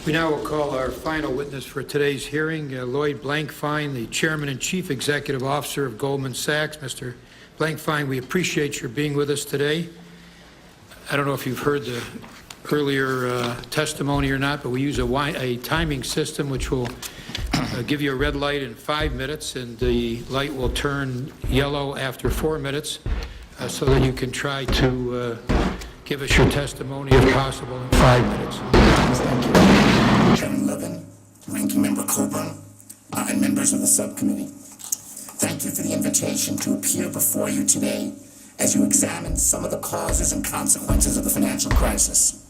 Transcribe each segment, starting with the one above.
We now will call our final witness for today's hearing, Lloyd Blankfein, the Chairman and Chief Executive Officer of Goldman Sachs. Mr. Blankfein, we appreciate your being with us today. I don't know if you've heard the earlier testimony or not, but we use a timing system which will give you a red light in 5 minutes, and the light will turn yellow after 4 minutes, so that you can try to give us your testimony, if possible, in 5 minutes. Thank you. Chairman Levin, Ranking Member Coburn, and members of the subcommittee. Thank you for the invitation to appear before you today as you examine some of the causes and consequences of the financial crisis.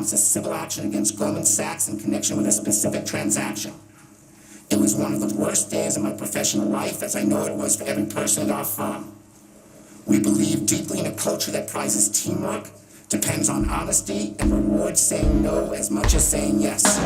A civil action against Goldman Sachs in connection with a specific transaction. It was one of the worst days of my professional life, as I know it was for every person at our firm. We believe deeply in a culture that prizes teamwork, depends on honesty, and rewards saying no as much as saying yes.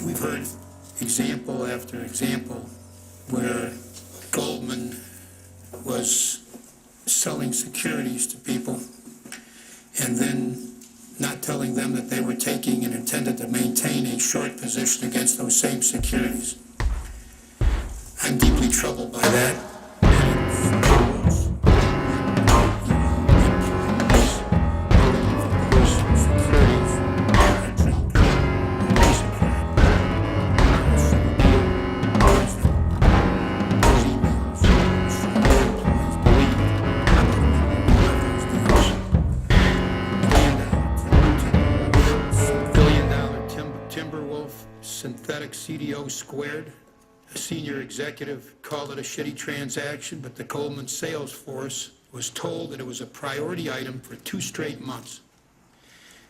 We've heard example after example where Goldman was selling securities to people and then not telling them that they were taking and intended to maintain a short position against those same securities. I'm deeply troubled by that. Synthetic CDO squared. A senior executive called it a shitty transaction, but the Goldman sales force was told that it was a priority item for 2 straight months.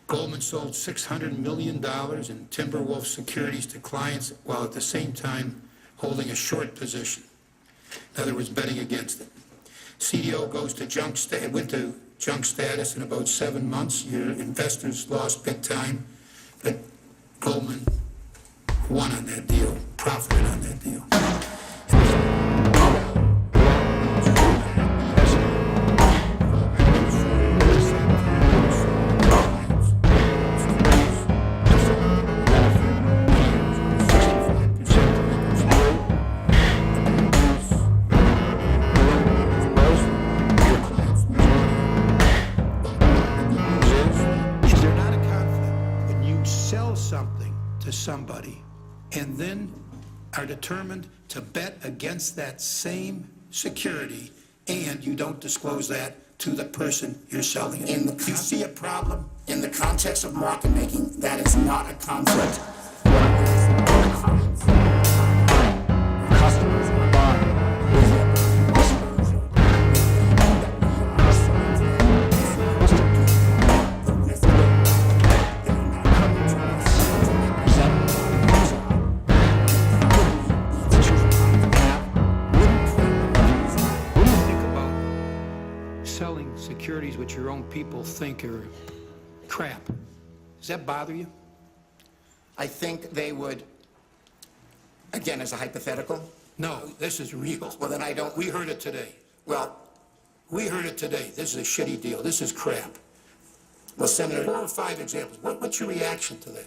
Goldman sold $600 million in Timberwolf securities to clients while at the same time holding a short position. In other words, betting against it. CDO goes to went to junk status in about 7 months. Your investors lost big time, but Goldman won on that deal, profited on that deal. Is there not a conflict when you sell something to somebody and then are determined to bet against that same security, and you don't disclose that to the person you're selling it? Do you see a problem? In the context of market making, that is not a conflict. Customers are buying. Securities which your own people think are crap. Does that bother you? I think they would, again, as a hypothetical. No, this is real. Well, then I don't. We heard it today. Well, we heard it today. This is a shitty deal. This is crap. Well, Senator, 4 or 5 examples. What's your reaction to that?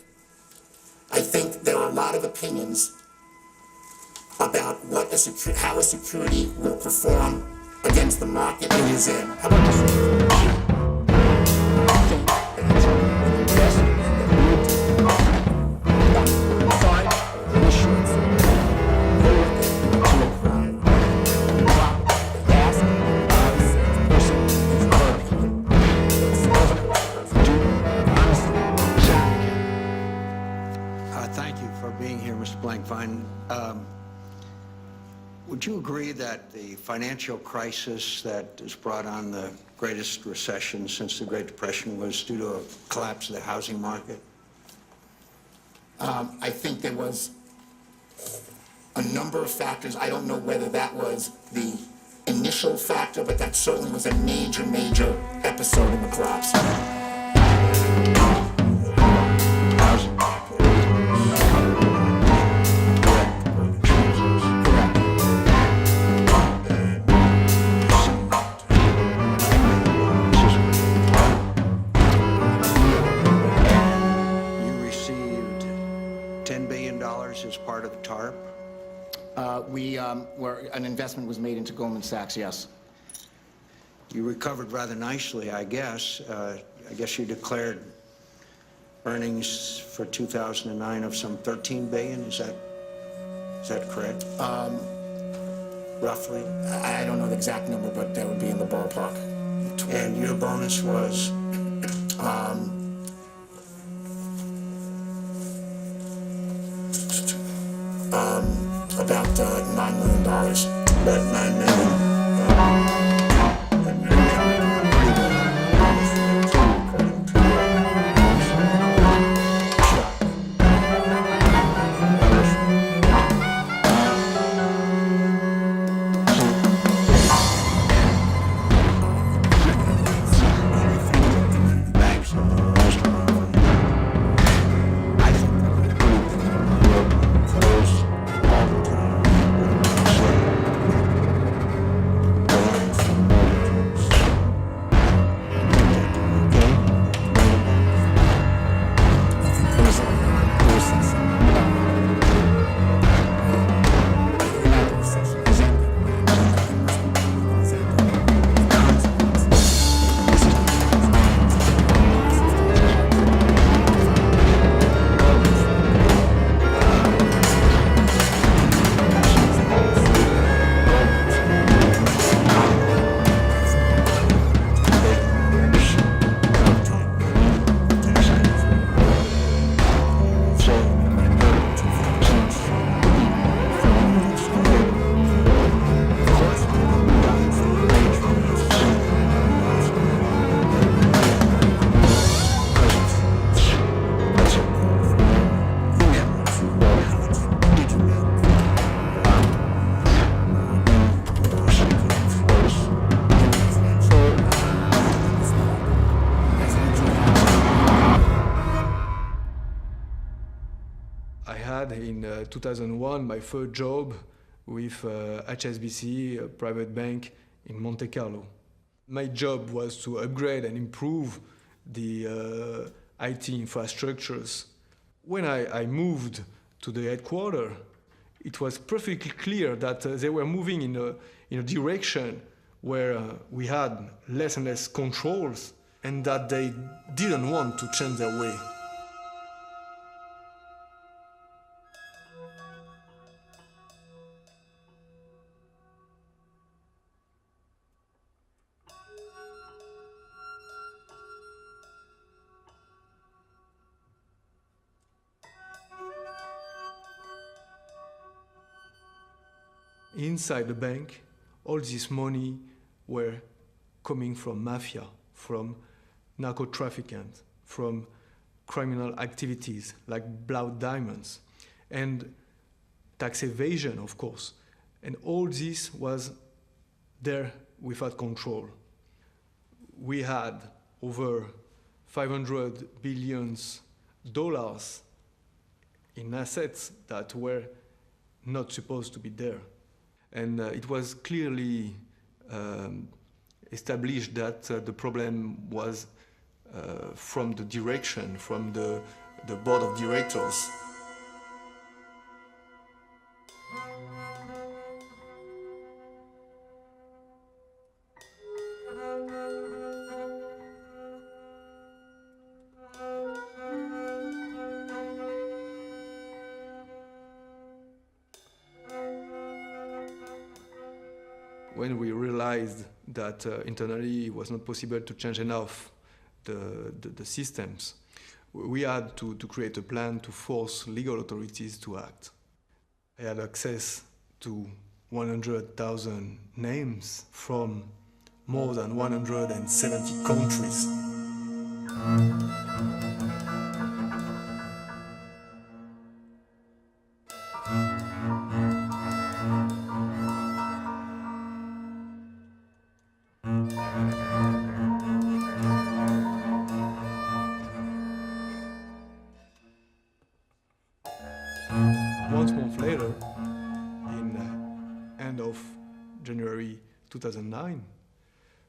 I think there are a lot of opinions about how a security will perform against the market it is in. How about this? Gas here, Mr. Blankfein. Would you agree that the financial crisis that has brought on the greatest recession since the Great Depression was due to a collapse of the housing market? I think there was a number of factors. I don't know whether that was the initial factor, but that certainly was a major, major episode in the collapse. Housing market. You received $10 billion as part of the TARP. An investment was made into Goldman Sachs, yes. You recovered rather nicely, I guess. I guess you declared earnings for 2009 of some 13 billion. Is that correct? Roughly. I don't know the exact number, but that would be in the ballpark. And your bonus was? About $9 million. About $9 million. In 2001, my first job with HSBC, a private bank in Monte Carlo. My job was to upgrade and improve the IT infrastructures. When I moved to the headquarters, it was perfectly clear that they were moving in a direction where we had less and less controls, and that they didn't want to change their way. Inside the bank, all this money were coming from mafia, from narco-traffickers, from criminal activities like blood diamonds, and tax evasion, of course. And all this was there without control. We had over $500 billion in assets that were not supposed to be there. And it was clearly established that the problem was from the direction, from the board of directors. When we realized that internally it was not possible to change enough the systems, we had to create a plan to force legal authorities to act. I had access to 100,000 names from more than 170 countries. One month later, in end of January 2009,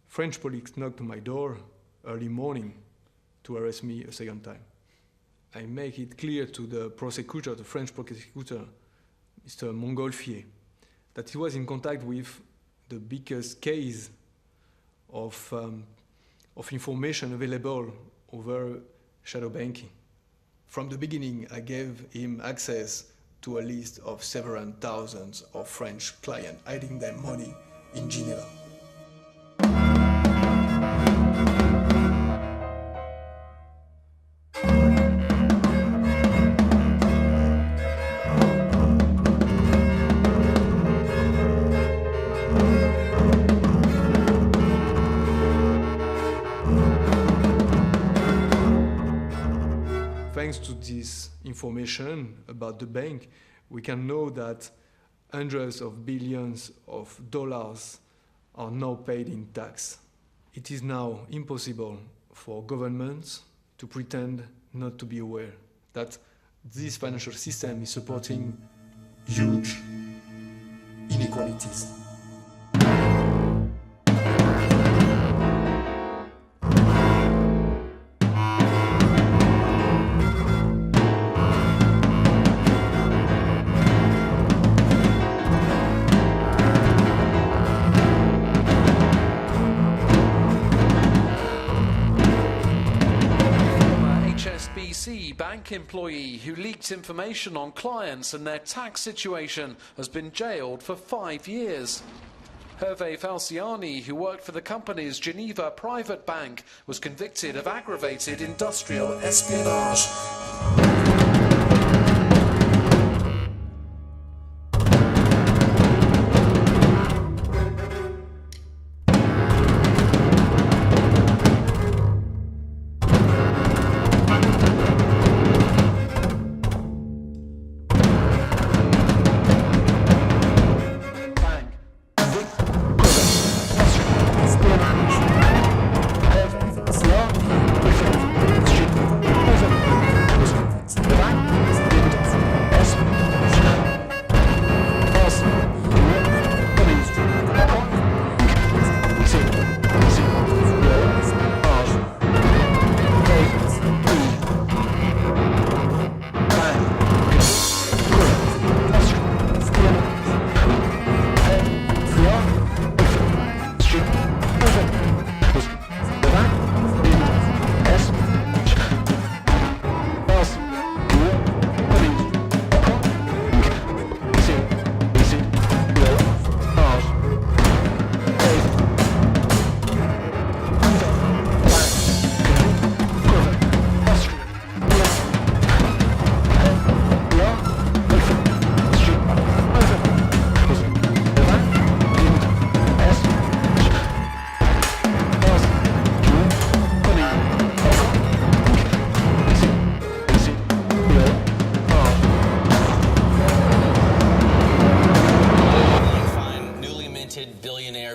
French police knocked on my door early morning to arrest me a second time. I make it clear to the prosecutor, the French prosecutor, Mr. Montgolfier, that he was in contact with the biggest case of information available over shadow banking. From the beginning, I gave him access to a list of several thousands of French clients hiding their money in Geneva. Thanks to this information about the bank, we can know that hundreds of billions of dollars are now paid in tax. It is now impossible for governments to pretend not to be aware that this financial system is supporting huge inequalities. HSBC bank employee who leaked information on clients and their tax situation has been jailed for 5 years. Herve Falciani, who worked for the company's Geneva private bank, was convicted of aggravated industrial espionage.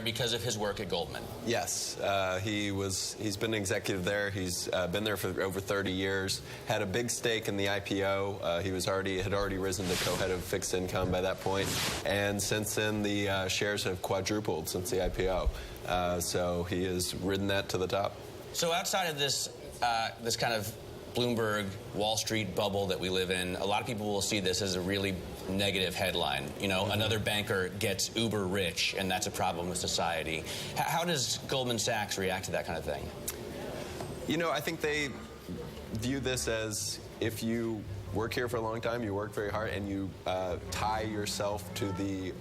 Because of his work at Goldman. Yes, he's been an executive there. He's been there for over 30 years. Had a big stake in the IPO. He had already risen to co-head of fixed income by that point, and since then the shares have quadrupled since the IPO. So he has ridden that to the top. So outside of this kind of Bloomberg Wall Street bubble that we live in, a lot of people will see this as a really negative headline. You know, another banker gets uber rich, and that's a problem with society. How does Goldman Sachs react to that kind of thing? You know, I think they view this as, if you work here for a long time, you work very hard, and you tie yourself to the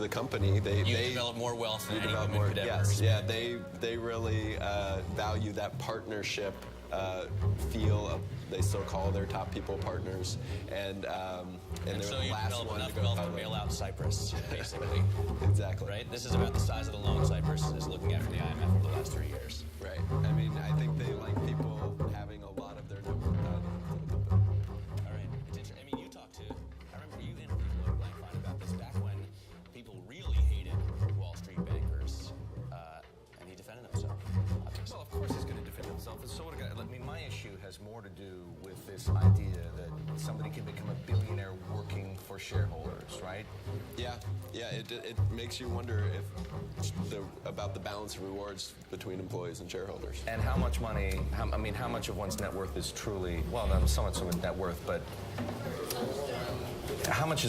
company. They develop more wealth than anyone could ever. Yes, yeah, they really value that partnership they still call their top people partners, and they're so the you last develop one enough to go wealth to public. bail out Cyprus, basically. Exactly. Right? This is about the size of the loan Cyprus is looking at from the IMF over the last 3 years. Right. I mean, I think they like people having a lot of their network tied into the company. All right. It's interesting. I mean, I remember you interviewed Lloyd Blankfein about this back when people really hated Wall Street bankers, and he defended himself, obviously. Well, of course he's going to defend himself. And so would a guy. I mean, my issue has more to do with this idea that somebody can become a billionaire working for shareholders, right? Yeah. It makes you wonder about the balance of rewards between employees and shareholders. And how much money, how much of one's net worth is truly, well, not so much someone's net worth, but how much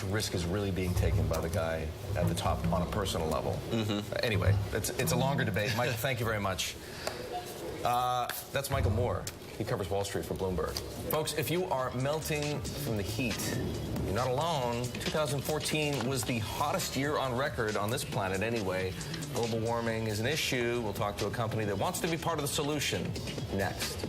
risk is really being taken by the guy at the top on a personal level? Anyway, it's a longer debate. Michael, thank you very much. That's Michael Moore. He covers Wall Street for Bloomberg. Folks, if you are melting from the heat, you're not alone. 2014 was the hottest year on record on this planet anyway. Global warming is an issue. We'll talk to a company that wants to be part of the solution next.